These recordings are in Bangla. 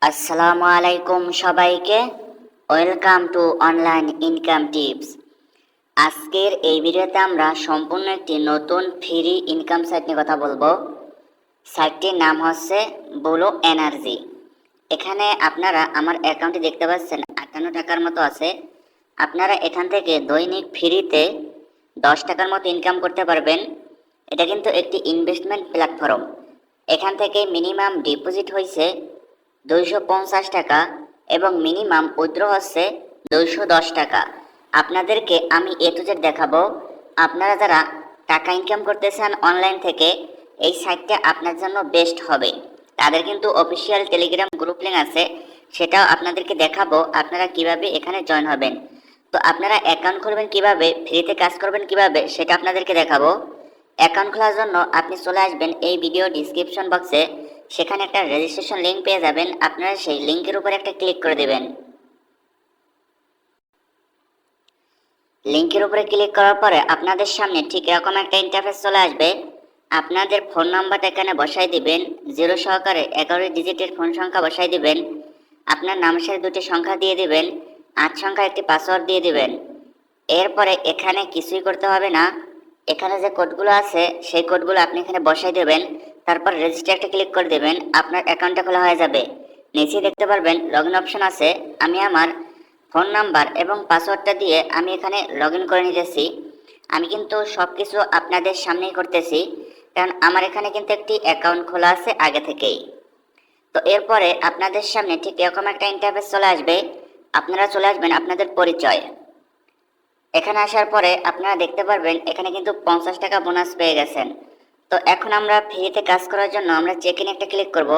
আসসালামু আলাইকুম সবাইকে। Welcome to online income tips. আজকের এই ভিডিওতে আমরা সম্পূর্ণ একটি নতুন ফ্রি ইনকাম সাইট নিয়ে কথা বলবো। সাইটটির নাম হচ্ছে ব্লু এনার্জি। এখানে আপনারা আমার অ্যাকাউন্টে দেখতে পাচ্ছেন 58 টাকার মতো আছে। আপনারা এখান থেকে দৈনিক ফ্রিতে 10 টাকার মতো ইনকাম করতে পারবেন। এটা কিন্তু একটি ইনভেস্টমেন্ট প্ল্যাটফর্ম। এখান থেকে মিনিমাম ডিপোজিট হয়েছে 250 টাকা এবং মিনিমাম উইথড্র হচ্ছে 210 টাকা। আপনাদেরকে আমি এ টু জেড দেখাবো। আপনারা যারা টাকা ইনকাম করতে চান অনলাইন থেকে, এই সাইটটা আপনার জন্য বেস্ট হবে। তাদের কিন্তু অফিসিয়াল টেলিগ্রাম গ্রুপ লিঙ্ক আছে, সেটাও আপনাদেরকে দেখাবো আপনারা কিভাবে এখানে জয়েন হবেন। তো আপনারা অ্যাকাউন্ট খুলবেন কিভাবে, ফ্রিতে কাজ করবেন কিভাবে, সেটা আপনাদেরকে দেখাবো। অ্যাকাউন্ট খোলার জন্য আপনি চলে আসবেন এই ভিডিও ডিসক্রিপশন বক্সে, সেখানে একটা রেজিস্ট্রেশন লিঙ্ক পেয়ে যাবেন। আপনারা সেই লিঙ্কের উপর একটা ক্লিক করে দেবেন। লিঙ্কের উপরে ক্লিক করার পরে আপনাদের সামনে ঠিক এরকম একটা ইন্টারফেস চলে আসবে। আপনাদের ফোন নাম্বারটা এখানে বসাই দিবেন, 0 সহকারে 11 ডিজিটের ফোন সংখ্যা বসাই দিবেন। আপনার নামের সাথে 2টি সংখ্যা দিয়ে দিবেন, 8 সংখ্যা একটি পাসওয়ার্ড দিয়ে দিবেন। এরপরে এখানে কিছুই করতে হবে না। এখানে যে কোডগুলো আছে সেই কোডগুলো আপনি এখানে বসাই দেবেন। তারপর রেজিস্টার একটা ক্লিক করে দেবেন, আপনার অ্যাকাউন্টটা খোলা হয়ে যাবে। নিচে দেখতে পারবেন লগইন অপশন আছে। আমি আমার ফোন নাম্বার এবং পাসওয়ার্ডটা দিয়ে আমি এখানে লগ ইন করে নিতেছি। আমি কিন্তু সব কিছু আপনাদের সামনেই করতেছি, কারণ আমার এখানে কিন্তু একটি অ্যাকাউন্ট খোলা আছে আগে থেকেই। তো এরপরে আপনাদের সামনে ঠিক এরকম একটা ইন্টারফেস চলে আসবে। আপনারা চলে আসবেন আপনাদের পরিচয়। এখানে আসার পরে আপনারা দেখতে পারবেন এখানে কিন্তু 50 টাকা বোনাস পেয়ে গেছেন। তো এখন আমরা ফ্রিতে কাজ করার জন্য আমরা চেক ইন একটা ক্লিক করব।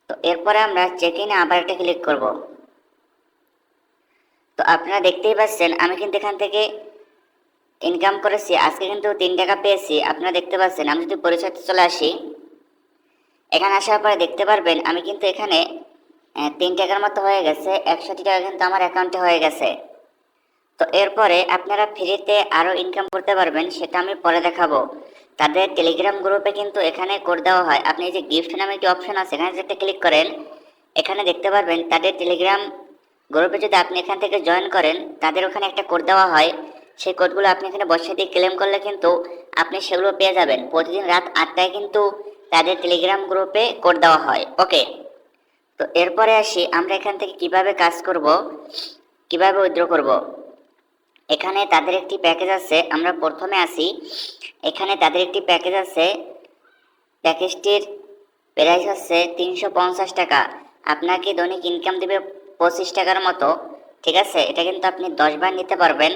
তো এরপরে আমরা চেক ইনে আবার একটা ক্লিক করব। তো আপনারা দেখতেই পাচ্ছেন আমি কিন্তু এখান থেকে ইনকাম করেছি, আজকে কিন্তু 3 টাকা পেয়েছি। আপনারা দেখতে পাচ্ছেন। আমি যদি পরিচয়তে চলে আসি, এখানে আসার পরে দেখতে পারবেন আমি কিন্তু এখানে 3 টাকার মতো হয়ে গেছে, 61 টাকা কিন্তু আমার অ্যাকাউন্টে হয়ে গেছে। তো এরপরে আপনারা ফ্রিতে আরও ইনকাম করতে পারবেন, সেটা আমি পরে দেখাবো। তাদের টেলিগ্রাম গ্রুপে কিন্তু এখানে কোড দেওয়া হয়। আপনি যে গিফট নামে একটি অপশন আছে, এখানে যেটা ক্লিক করেন, এখানে দেখতে পারবেন তাদের টেলিগ্রাম গ্রুপে যদি আপনি এখান থেকে জয়েন করেন, তাদের ওখানে একটা কোড দেওয়া হয়। সেই কোডগুলো আপনি এখানে বসিয়ে দিয়ে ক্লেম করলে কিন্তু আপনি সেগুলো পেয়ে যাবেন। প্রতিদিন রাত 8টায় কিন্তু তাদের টেলিগ্রাম গ্রুপে কোড দেওয়া হয়। ওকে, তো এরপরে আসি আমরা এখান থেকে কিভাবে কাজ করব, কিভাবে উইথড্র করব। এখানে তাদের একটি প্যাকেজ আছে। আমরা প্রথমে আসি, এখানে তাদের একটি প্যাকেজ আছে। প্যাকেজটির প্রাইস হচ্ছে 350 টাকা। আপনাকে দৈনিক ইনকাম দেবে 25 টাকার মতো। ঠিক আছে, এটা কিন্তু আপনি 10 বার নিতে পারবেন।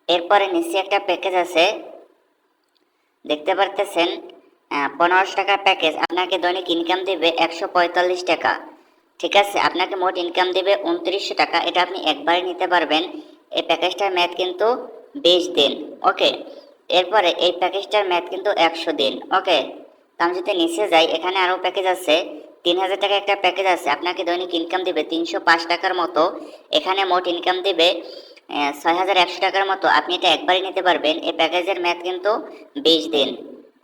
এরপরে নিচে একটা প্যাকেজ আছে, দেখতে পারতেছেন 1500 টাকার প্যাকেজ। আপনাকে দৈনিক ইনকাম দেবে 145 টাকা। ঠিক আছে, আপনাকে মোট ইনকাম দেবে 2900 টাকা। এটা আপনি একবারে নিতে পারবেন। এই প্যাকেজটার মেয়াদ কিন্তু 20 দিন। ওকে, এরপরে এই প্যাকেজটার মেয়াদ কিন্তু 100 দিন। ওকে, তো আমি যদি নিচে যাই, এখানে আরও প্যাকেজ আছে। 3000 টাকা একটা প্যাকেজ আছে, আপনাকে দৈনিক ইনকাম দেবে 305 টাকার মতো। এখানে মোট ইনকাম দেবে 6100 টাকার মতো। আপনি এটা একবারই নিতে পারবেন। এই প্যাকেজের মেয়াদ কিন্তু 20 দিন।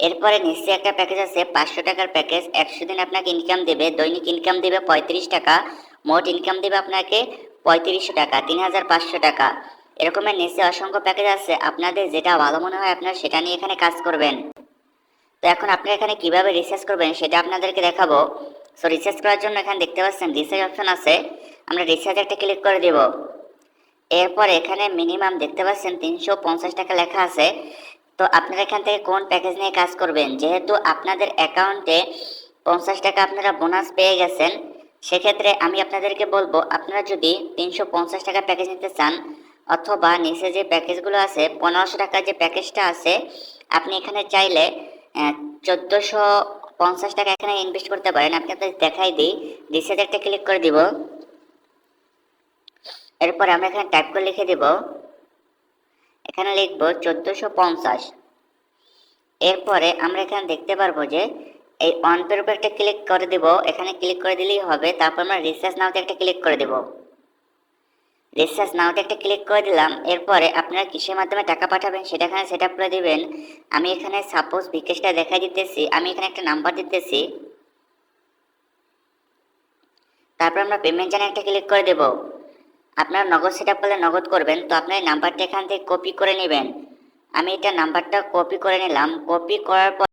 এরপরে নিশ্চয়ই একটা প্যাকেজ আছে 500 টাকার প্যাকেজ, 100 দিন আপনাকে ইনকাম দেবে। দৈনিক ইনকাম দেবে 35 টাকা, মোট ইনকাম দেবে আপনাকে 3500 টাকা, 3500 টাকা। এরকমের নিচে অসংখ্য প্যাকেজ আছে, আপনাদের যেটা ভালো মনে হয় আপনারা সেটা নিয়ে এখানে কাজ করবেন। তো এখন আপনারা এখানে কিভাবে রিসার্চ করবেন সেটা আপনাদেরকে দেখাবো। সো রিসার্চ করার জন্য এখানে দেখতে পাচ্ছেন রিসার্চ অপশন আছে। আমরা রিসার্চ একটা ক্লিক করে দেব। এরপর এখানে মিনিমাম দেখতে পাচ্ছেন 350 টাকা লেখা আছে। তো আপনারা এখান থেকে কোন প্যাকেজ নিয়ে কাজ করবেন, যেহেতু আপনাদের অ্যাকাউন্টে 50 টাকা আপনারা বোনাস পেয়ে গেছেন, সেক্ষেত্রে আমি আপনাদেরকে বলবো আপনারা যদি 350 টাকা প্যাকেজ নিতে চান, অথবা নিচে যে প্যাকেজগুলো আছে 1500 টাকার যে প্যাকেজটা আছে, আপনি এখানে চাইলে 1450 টাকা এখানে ইনভেস্ট করতে পারেন। আপনি আপনাদের দেখাই দিই, রিসার্চ একটা ক্লিক করে দিব। এরপর আমরা এখানে টাইপ করে লিখে দেব, এখানে লিখব 1450। এরপরে আমরা এখানে দেখতে পারবো যে এই অন পের উপর একটা ক্লিক করে দেব। এখানে ক্লিক করে দিলেই হবে। তারপর আমরা রিসার্চ নাওতে একটা ক্লিক করে দেব। রিসার্চ নাওতে একটা ক্লিক করে দিলাম। এরপরে আপনারা কিসের মাধ্যমে টাকা পাঠাবেন সেটা এখানে সেট আপ করে দিবেন। আমি এখানে সাপোজ বিকাশটা দেখাই দিতেছি। আমি এখানে একটা নাম্বার দিতেছি, তারপর আমরা পেমেন্ট জানে একটা ক্লিক করে দেব। আপনারা নগদ সেট আপ করলে নগদ করবেন, তো আপনার এই নাম্বারটা এখান থেকে কপি করে নেবেন। আমি এটা নাম্বারটা কপি করে নিলাম। কপি করার পর